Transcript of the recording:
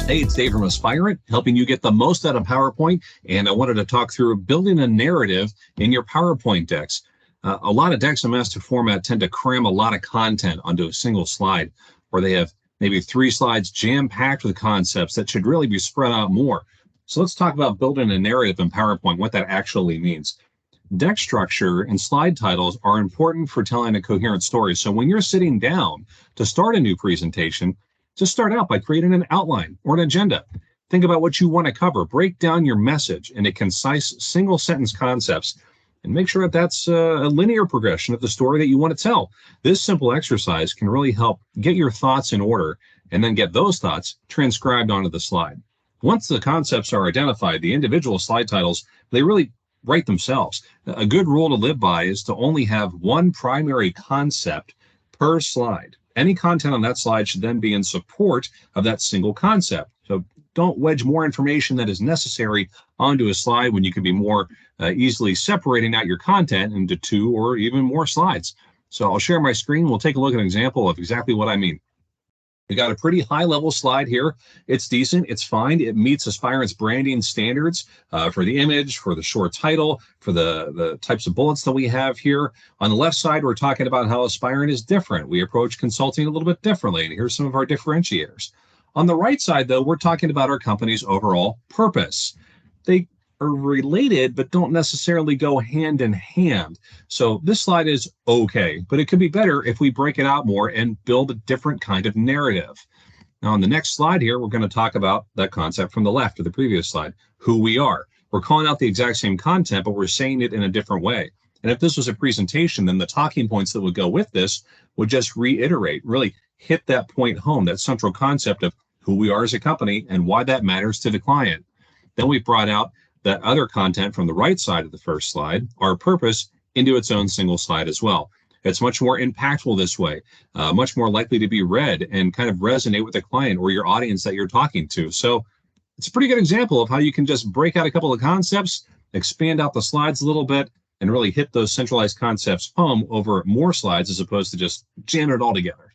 Hey, it's Dave from Aspirant, helping you get the most out of PowerPoint. And I wanted to talk through building a narrative in your PowerPoint decks. A lot of decks in master format tend to cram a lot of content onto a single slide, where they have maybe 3 slides jam-packed with concepts that should really be spread out more. So let's talk about building a narrative in PowerPoint, what that actually means. Deck structure and slide titles are important for telling a coherent story. So when you're sitting down to start a new presentation, just start out by creating an outline or an agenda. Think about what you want to cover. Break down your message into concise single sentence concepts and make sure that that's a linear progression of the story that you want to tell. This simple exercise can really help get your thoughts in order and then get those thoughts transcribed onto the slide. Once the concepts are identified, the individual slide titles, they really write themselves. A good rule to live by is to only have one primary concept per slide. Any content on that slide should then be in support of that single concept. So don't wedge more information that is necessary onto a slide when you can be more easily separating out your content into 2 or even more slides. So I'll share my screen. We'll take a look at an example of exactly what I mean. We got a pretty high level slide here. It's decent. It's fine. It meets Aspirant's branding standards for the image, for the short title, for the types of bullets that we have here. On the left side, we're talking about how Aspirant is different. We approach consulting a little bit differently, and here's some of our differentiators. On the right side, though, we're talking about our company's overall purpose. They are related, but don't necessarily go hand in hand. So this slide is okay, but it could be better if we break it out more and build a different kind of narrative. Now, on the next slide here, we're going to talk about that concept from the left of the previous slide, who we are. We're calling out the exact same content, but we're saying it in a different way. And if this was a presentation, then the talking points that would go with this would just reiterate, really hit that point home, that central concept of who we are as a company and why that matters to the client. Then we brought out that other content from the right side of the first slide, our purpose, into its own single slide as well. It's much more impactful this way, much more likely to be read and kind of resonate with the client or your audience that you're talking to. So it's a pretty good example of how you can just break out a couple of concepts, expand out the slides a little bit, and really hit those centralized concepts home over more slides as opposed to just jamming it all together.